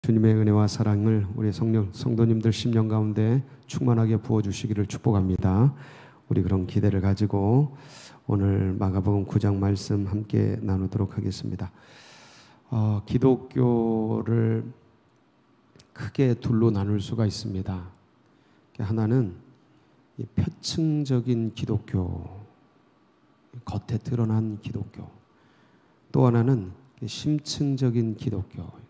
주님의 은혜와 사랑을 우리 성도님들 심령 가운데 충만하게 부어주시기를 축복합니다. 우리 그런 기대를 가지고 오늘 마가복음 9장 말씀 함께 나누도록 하겠습니다. 기독교를 크게 둘로 나눌 수가 있습니다. 하나는 표층적인 기독교, 겉에 드러난 기독교, 또 하나는 심층적인 기독교,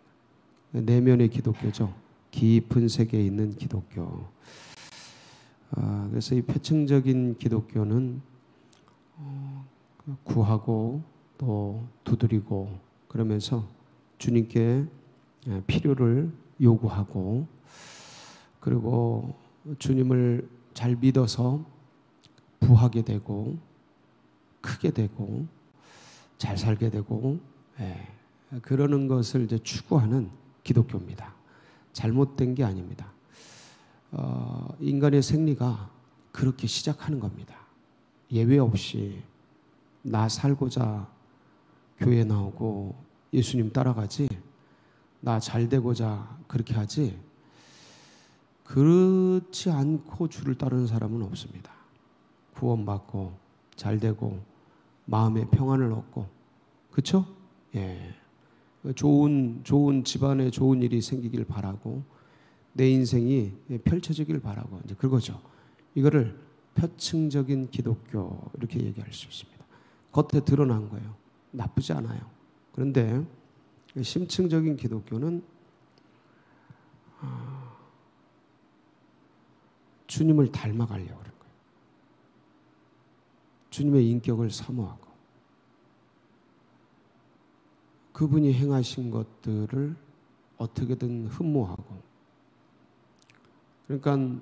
내면의 기독교죠. 깊은 세계에 있는 기독교. 그래서 이 표층적인 기독교는 구하고 또 두드리고 그러면서 주님께 필요를 요구하고, 그리고 주님을 잘 믿어서 부하게 되고 크게 되고 잘 살게 되고, 그러는 것을 이제 추구하는 기독교입니다. 잘못된 게 아닙니다. 인간의 생리가 그렇게 시작하는 겁니다. 예외 없이 나 살고자 교회 나오고 예수님 따라가지, 나 잘 되고자 그렇게 하지, 그렇지 않고 주를 따르는 사람은 없습니다. 구원받고 잘 되고 마음의 평안을 얻고, 그렇죠? 좋은 집안에 좋은 일이 생기길 바라고 내 인생이 펼쳐지길 바라고, 이제 그거죠. 이거를 표층적인 기독교 이렇게 얘기할 수 있습니다. 겉에 드러난 거예요. 나쁘지 않아요. 그런데 심층적인 기독교는 주님을 닮아가려고 그런 거예요. 주님의 인격을 사모하고 그분이 행하신 것들을 어떻게든 흠모하고, 그러니까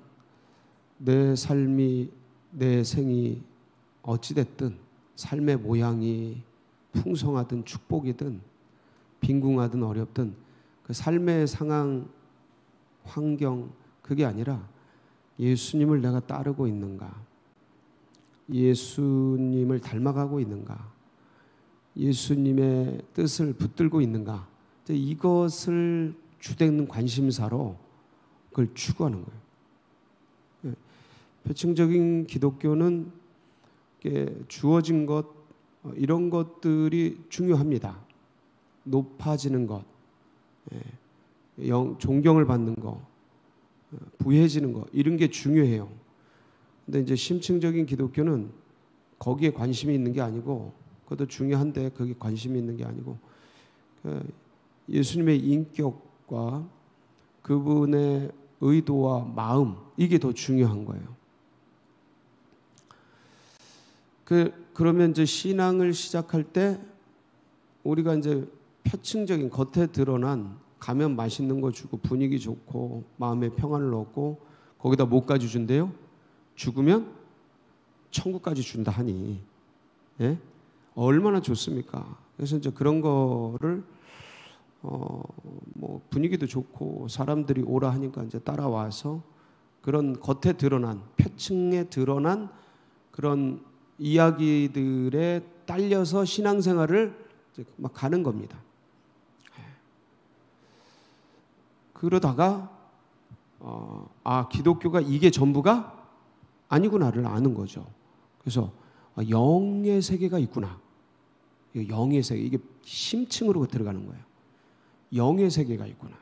내 삶이, 내 생이 어찌됐든 삶의 모양이 풍성하든 축복이든 빈궁하든 어렵든 그 삶의 상황, 환경, 그게 아니라 예수님을 내가 따르고 있는가, 예수님을 닮아가고 있는가, 예수님의 뜻을 붙들고 있는가, 이것을 주된 관심사로 그걸 추구하는 거예요. 표층적인 기독교는 주어진 것, 이런 것들이 중요합니다. 높아지는 것, 존경을 받는 것, 부해지는 것, 이런 게 중요해요. 근데 이제 심층적인 기독교는 거기에 관심이 있는 게 아니고, 그것도 중요한데 거기에 관심이 있는 게 아니고, 예수님의 인격과 그분의 의도와 마음, 이게 더 중요한 거예요. 그러면 이제 신앙을 시작할 때 우리가 이제 표층적인 겉에 드러난, 가면 맛있는 거 주고 분위기 좋고 마음의 평안을 얻고 거기다 뭐까지 준대요? 죽으면 천국까지 준다 하니, 얼마나 좋습니까? 그래서 이제 그런 거를 뭐 분위기도 좋고 사람들이 오라 하니까 이제 따라와서 그런 겉에 드러난, 표층에 드러난 그런 이야기들에 딸려서 신앙생활을 이제 막 가는 겁니다. 그러다가 기독교가 이게 전부가 아니구나를 아는 거죠. 그래서 영의 세계가 있구나. 영의 세계, 이게 심층으로 들어가는 거예요. 영의 세계가 있구나.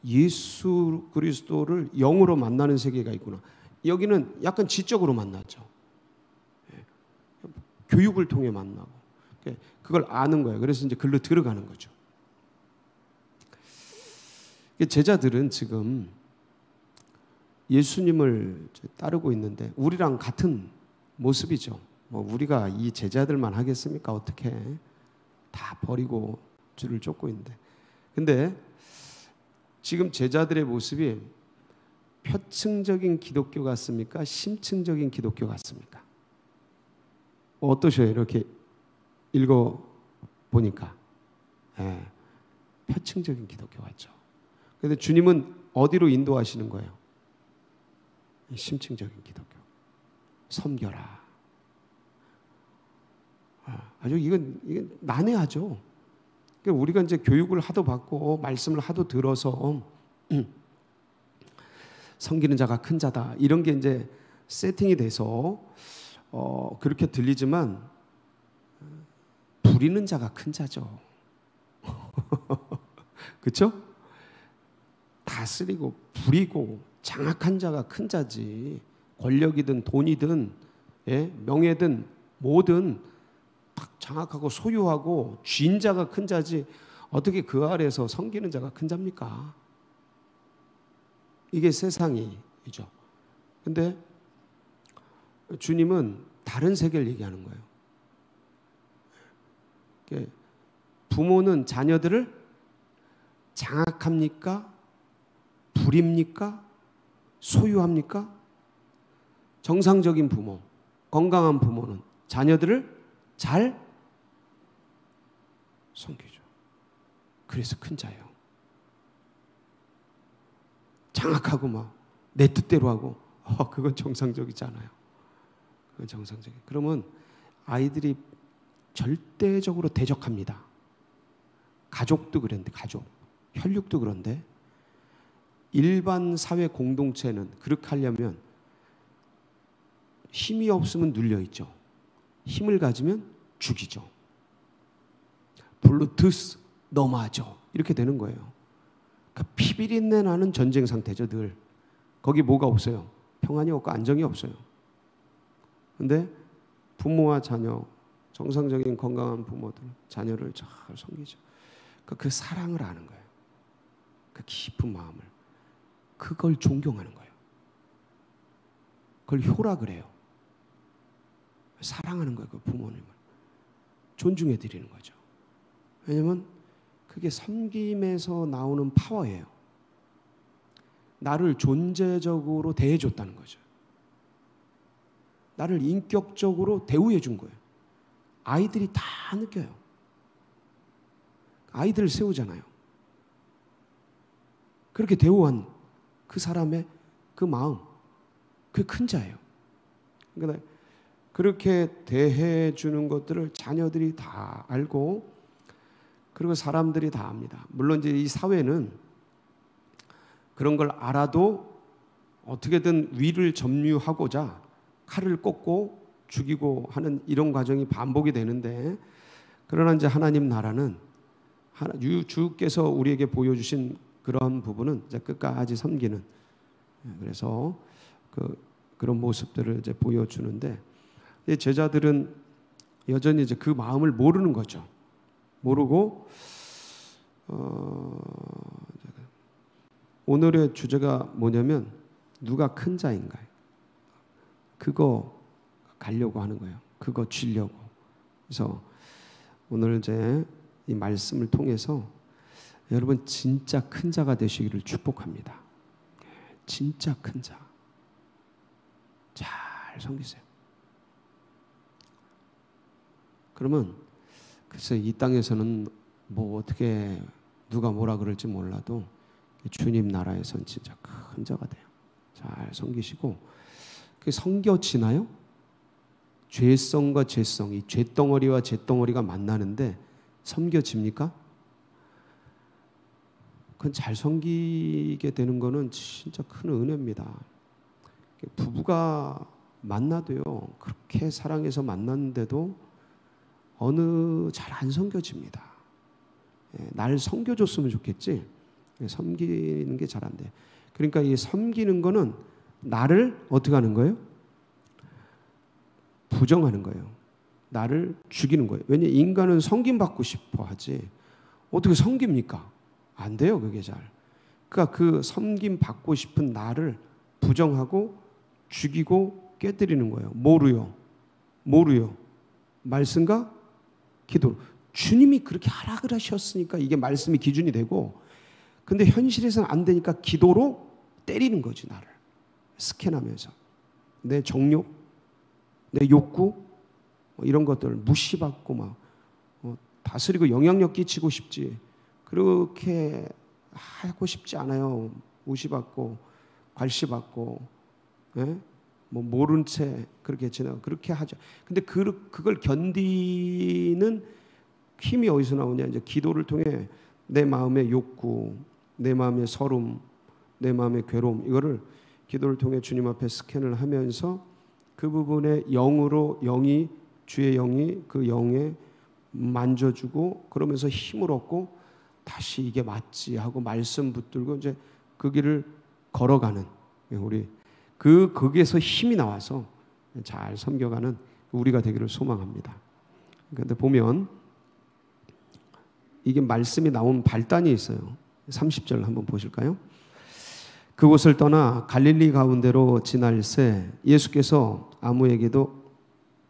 예수 그리스도를 영으로 만나는 세계가 있구나. 여기는 약간 지적으로 만나죠. 교육을 통해 만나고 그걸 아는 거예요. 그래서 이제 글로 들어가는 거죠. 제자들은 지금 예수님을 따르고 있는데 우리랑 같은 모습이죠. 우리가 이 제자들만 하겠습니까? 어떻게 다 버리고 줄을 쫓고 있는데. 근데 지금 제자들의 모습이 표층적인 기독교 같습니까? 심층적인 기독교 같습니까? 어떠셔요? 이렇게 읽어보니까. 표층적인 기독교 같죠. 그런데 주님은 어디로 인도하시는 거예요? 심층적인 기독교. 섬겨라. 아주 이건 난해하죠. 그러니까 우리가 이제 교육을 하도 받고 말씀을 하도 들어서 섬기는 자가 큰 자다 이런 게 이제 세팅이 돼서 그렇게 들리지만 부리는 자가 큰 자죠. 그렇죠? 다스리고 부리고 장악한 자가 큰 자지. 권력이든 돈이든 명예든 뭐든 딱 장악하고 소유하고 쥔 자가 큰 자지. 어떻게 그 아래에서 섬기는 자가 큰 자입니까? 이게 세상이죠. 근데 주님은 다른 세계를 얘기하는 거예요. 부모는 자녀들을 장악합니까? 부립니까? 소유합니까? 정상적인 부모, 건강한 부모는 자녀들을 잘 섬기죠. 그래서 큰 자예요. 장악하고 막 내 뜻대로 하고 그건 정상적이지 않아요. 그건 정상적이. 그러면 아이들이 절대적으로 대적합니다. 가족도 그런데 혈육도 그런데 일반 사회 공동체는 그렇게 하려면 힘이 없으면 눌려있죠. 힘을 가지면 죽이죠. 블루투스 넘어하죠. 이렇게 되는 거예요. 그러니까 피비린내 나는 전쟁 상태죠. 늘. 거기 뭐가 없어요? 평안이 없고 안정이 없어요. 근데 부모와 자녀, 정상적인 건강한 부모들, 자녀를 잘 섬기죠. 그 사랑을 아는 거예요. 그 깊은 마음을. 그걸 존경하는 거예요. 그걸 효라 그래요. 사랑하는 거예요. 그 부모님을. 존중해 드리는 거죠. 왜냐하면 그게 섬김에서 나오는 파워예요. 나를 존재적으로 대해줬다는 거죠. 나를 인격적으로 대우해 준 거예요. 아이들이 다 느껴요. 아이들을 세우잖아요. 그렇게 대우한 그 사람의 그 마음, 그게 큰 자예요. 그러니까 그렇게 대해 주는 것들을 자녀들이 다 알고 그리고 사람들이 다 압니다. 물론 이제 이 사회는 그런 걸 알아도 어떻게든 위를 점유하고자 칼을 꽂고 죽이고 하는 이런 과정이 반복이 되는데 그러나 이제 하나님 나라는 주께서 우리에게 보여주신 그런 부분은 이제 끝까지 섬기는 그래서 그런 모습들을 이제 보여주는데 제자들은 여전히 이제 그 마음을 모르는 거죠. 모르고 오늘의 주제가 뭐냐면 누가 큰 자인가요? 그거 가려고 하는 거예요. 그거 쥐려고. 그래서 오늘 이제 이 말씀을 통해서 여러분 진짜 큰 자가 되시기를 축복합니다. 진짜 큰 자. 잘 섬기세요. 그러면 글쎄 이 땅에서는 뭐 어떻게 누가 뭐라 그럴지 몰라도 주님 나라에선 진짜 큰 자가 돼요. 잘 섬기시고 그게 섬겨지나요? 죄성과 죄성, 이 죄덩어리와 죄덩어리가 만나는데 섬겨집니까? 그건 잘 섬기게 되는 거는 진짜 큰 은혜입니다. 부부가 만나도요 그렇게 사랑해서 만났는데도 어느 잘 안 섬겨집니다. 날 섬겨줬으면 좋겠지 섬기는 게 잘 안 돼. 그러니까 이 섬기는 거는 나를 어떻게 하는 거예요? 부정하는 거예요. 나를 죽이는 거예요. 왜냐 인간은 섬김받고 싶어 하지 어떻게 섬깁니까? 안 돼요. 그게 잘. 그러니까 그 섬김받고 싶은 나를 부정하고 죽이고 깨뜨리는 거예요. 뭐로요? 말씀과 기도로. 주님이 그렇게 하라 그러셨으니까 이게 말씀이 기준이 되고 근데 현실에서는 안 되니까 기도로 때리는 거지 나를. 스캔하면서. 내 정욕, 내 욕구 이런 것들을 무시받고 막 다스리고 영향력 끼치고 싶지. 그렇게 하고 싶지 않아요. 무시받고 괄시받고 뭐 모른 채 그렇게 지나고 그렇게 하죠. 근데 그걸 견디는 힘이 어디서 나오냐? 이제 기도를 통해 내 마음의 욕구, 내 마음의 서름, 내 마음의 괴로움, 이거를 기도를 통해 주님 앞에 스캔을 하면서 그 부분에 영으로 주의 영이 그 영에 만져주고, 그러면서 힘을 얻고 다시 이게 맞지 하고 말씀 붙들고 이제 그 길을 걸어가는, 우리 거기에서 힘이 나와서 잘 섬겨가는 우리가 되기를 소망합니다. 그런데 보면 이게 말씀이 나온 발단이 있어요. 30절 한번 보실까요? 그곳을 떠나 갈릴리 가운데로 지날새 예수께서 아무에게도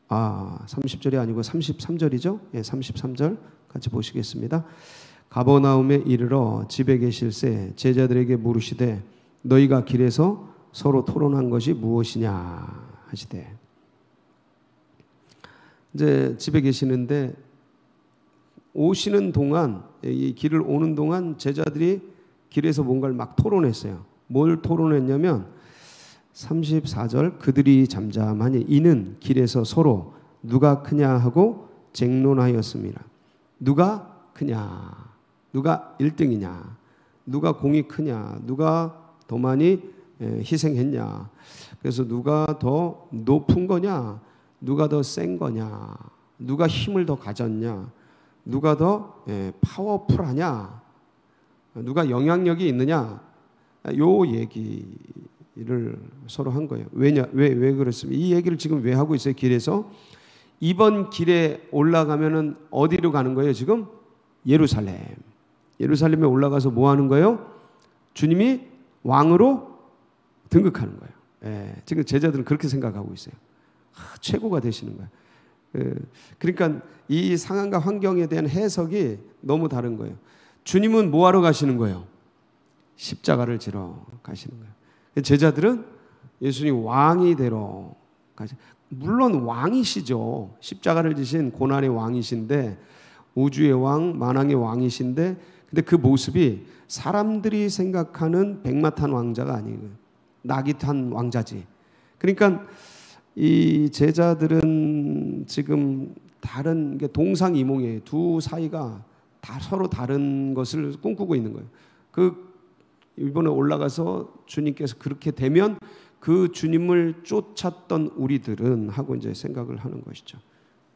30절이 아니고 33절이죠. 예, 33절 같이 보시겠습니다. 가버나움에 이르러 집에 계실새 제자들에게 물으시되 너희가 길에서 서로 토론한 것이 무엇이냐 하시되, 이제 집에 계시는데 오시는 동안, 이 길을 오는 동안 제자들이 길에서 뭔가를 막 토론했어요. 뭘 토론했냐면 34절 그들이 잠잠하니 이는 길에서 서로 누가 크냐 하고 쟁론하였습니다. 누가 크냐, 누가 1등이냐, 누가 공이 크냐, 누가 더 많이 희생했냐, 그래서 누가 더 높은 거냐, 누가 더 센 거냐, 누가 힘을 더 가졌냐, 누가 더 파워풀하냐, 누가 영향력이 있느냐, 요 얘기를 서로 한 거예요. 왜 그렇습니까? 이 얘기를 지금 왜 하고 있어요? 길에서 이번 길에 올라가면은 어디로 가는 거예요? 지금 예루살렘에 올라가서 뭐 하는 거예요? 주님이 왕으로 등극하는 거예요. 지금 제자들은 그렇게 생각하고 있어요. 최고가 되시는 거예요. 그러니까 이 상황과 환경에 대한 해석이 너무 다른 거예요. 주님은 뭐 하러 가시는 거예요? 십자가를 지러 가시는 거예요. 제자들은 예수님 왕이 되러 가시. 물론 왕이시죠. 십자가를 지신 고난의 왕이신데, 우주의 왕, 만왕의 왕이신데, 근데 그 모습이 사람들이 생각하는 백마탄 왕자가 아니에요. 낙이 탄 왕자지. 그러니까 이 제자들은 지금 다른 게 동상이몽이에요. 두 사이가 다 서로 다른 것을 꿈꾸고 있는 거예요. 이번에 올라가서 주님께서 그렇게 되면 그 주님을 쫓았던 우리들은 하고 이제 생각을 하는 것이죠.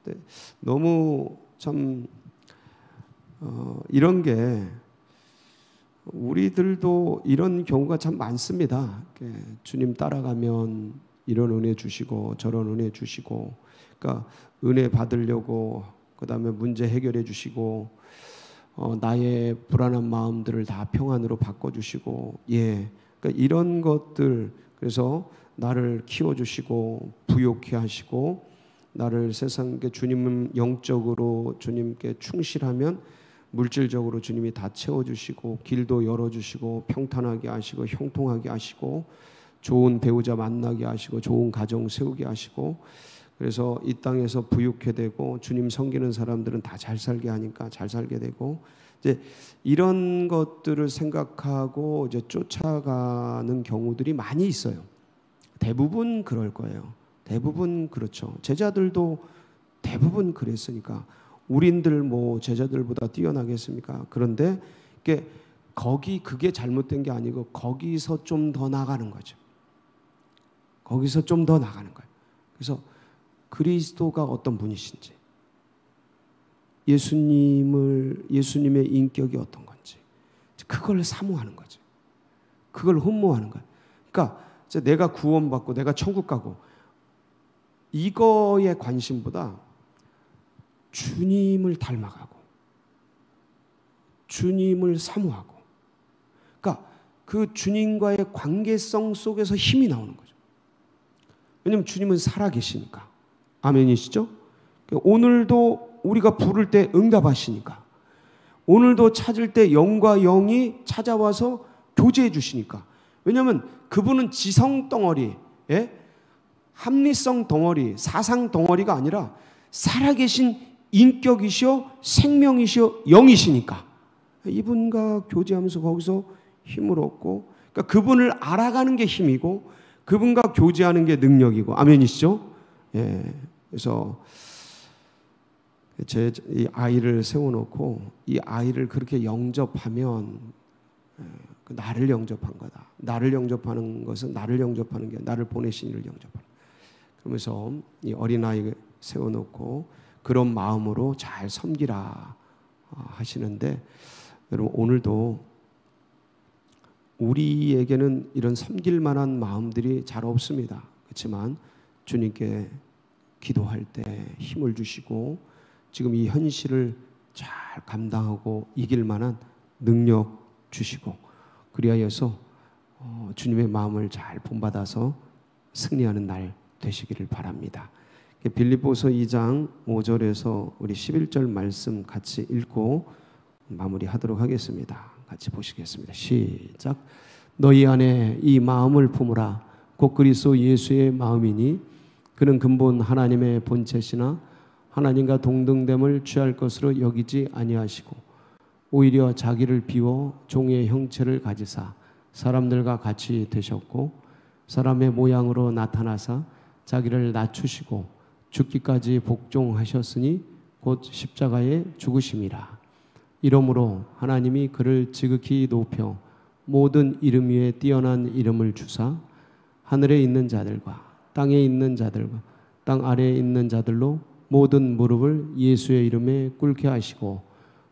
근데 너무 참 이런 게 우리들도 이런 경우가 참 많습니다. 주님 따라가면 이런 은혜 주시고 저런 은혜 주시고, 그러니까 은혜 받으려고 그 다음에 문제 해결해 주시고, 나의 불안한 마음들을 다 평안으로 바꿔주시고, 그러니까 이런 것들, 그래서 나를 키워주시고 부욕케 하시고, 나를 세상에 주님은 영적으로 주님께 충실하면 물질적으로 주님이 다 채워주시고, 길도 열어주시고, 평탄하게 하시고, 형통하게 하시고, 좋은 배우자 만나게 하시고, 좋은 가정 세우게 하시고, 그래서 이 땅에서 부유케 되고, 주님 섬기는 사람들은 다 잘 살게 하니까 잘 살게 되고, 이제 이런 것들을 생각하고 이제 쫓아가는 경우들이 많이 있어요. 대부분 그럴 거예요. 대부분 그렇죠. 제자들도 대부분 그랬으니까 우린들 뭐 제자들보다 뛰어나겠습니까? 그런데 그게 잘못된 게 아니고 거기서 좀 더 나가는 거죠. 거기서 좀 더 나가는 거예요. 그래서 그리스도가 어떤 분이신지, 예수님의 인격이 어떤 건지, 그걸 사모하는 거죠. 그걸 흠모하는 거예요. 그러니까 내가 구원받고 내가 천국 가고 이거에 관심보다 주님을 닮아가고 주님을 사모하고, 그러니까 그 주님과의 관계성 속에서 힘이 나오는 거죠. 왜냐하면 주님은 살아계시니까. 아멘이시죠? 오늘도 우리가 부를 때 응답하시니까, 오늘도 찾을 때 영과 영이 찾아와서 교제해 주시니까. 왜냐하면 그분은 지성 덩어리, 합리성 덩어리, 사상 덩어리가 아니라 살아계신 인격이시오, 생명이시오, 영이시니까 이분과 교제하면서 거기서 힘을 얻고, 그러니까 그분을 알아가는 게 힘이고 그분과 교제하는 게 능력이고. 아멘이시죠? 그래서 이 아이를 세워놓고 이 아이를 그렇게 영접하면 나를 영접한 거다. 나를 영접하는 것은 나를 영접하는 게 나를 보내신 이를 영접하는. 그러면서 이 어린아이 세워놓고 그런 마음으로 잘 섬기라 하시는데, 여러분 오늘도 우리에게는 이런 섬길 만한 마음들이 잘 없습니다. 그렇지만 주님께 기도할 때 힘을 주시고 지금 이 현실을 잘 감당하고 이길 만한 능력 주시고, 그리하여서 주님의 마음을 잘 본받아서 승리하는 날 되시기를 바랍니다. 빌립보서 2장 5절에서 우리 11절 말씀 같이 읽고 마무리하도록 하겠습니다. 같이 보시겠습니다. 시작. 너희 안에 이 마음을 품으라. 곧 그리스도 예수의 마음이니 그는 근본 하나님의 본체시나 하나님과 동등됨을 취할 것으로 여기지 아니하시고 오히려 자기를 비워 종의 형체를 가지사 사람들과 같이 되셨고 사람의 모양으로 나타나사 자기를 낮추시고 죽기까지 복종하셨으니 곧 십자가에 죽으심이라. 이러므로 하나님이 그를 지극히 높여 모든 이름 위에 뛰어난 이름을 주사 하늘에 있는 자들과 땅에 있는 자들과 땅 아래에 있는 자들로 모든 무릎을 예수의 이름에 꿇게 하시고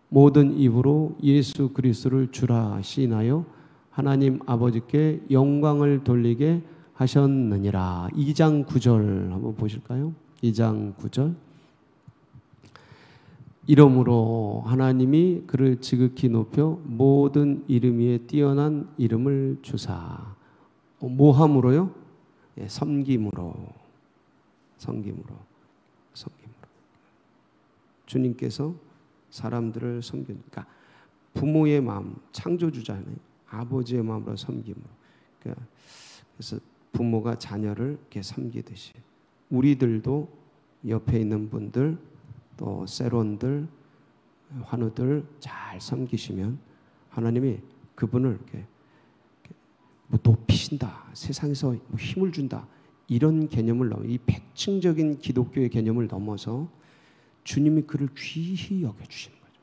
모든 입으로 예수 그리스도를 주라 시인하여 하나님 아버지께 영광을 돌리게 하셨느니라. 2장 9절 한번 보실까요? 2장 9절. 이러므로 하나님이 그를 지극히 높여 모든 이름 위에 뛰어난 이름을 주사. 뭐함으로요? 예, 섬김으로. 주님께서 사람들을 섬기니까 부모의 마음, 창조주잖아요. 아버지의 마음으로 섬김으로. 그래서 부모가 자녀를 이렇게 섬기듯이 우리들도 옆에 있는 분들 또 세론들 환우들 잘 섬기시면 하나님이 그분을 이렇게 뭐 높이신다, 세상에서 뭐 힘을 준다, 이런 개념을 넘어 이 백층적인 기독교의 개념을 넘어서 주님이 그를 귀히 여겨주시는 거죠.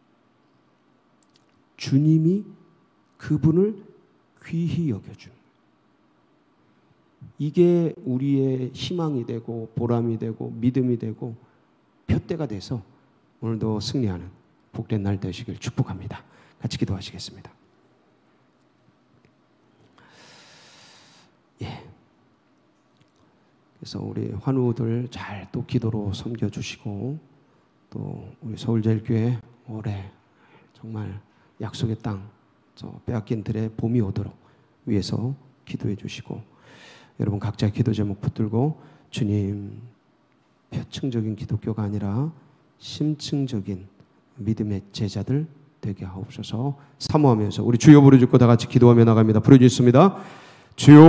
주님이 그분을 귀히 여겨주는 거예요. 이게 우리의 희망이 되고 보람이 되고 믿음이 되고 표대가 돼서 오늘도 승리하는 복된 날 되시길 축복합니다. 같이 기도하시겠습니다. 예. 그래서 우리 환우들 잘 또 기도로 섬겨주시고 또 우리 서울제일교회 올해 정말 약속의 땅, 저 빼앗긴 들의 봄이 오도록 위해서 기도해 주시고, 여러분 각자 기도 제목 붙들고 주님, 표층적인 기독교가 아니라 심층적인 믿음의 제자들 되게 하옵소서. 사모하면서 우리 주여 부르짖고 다 같이 기도하며 나갑니다. 부르짖습니다. 주여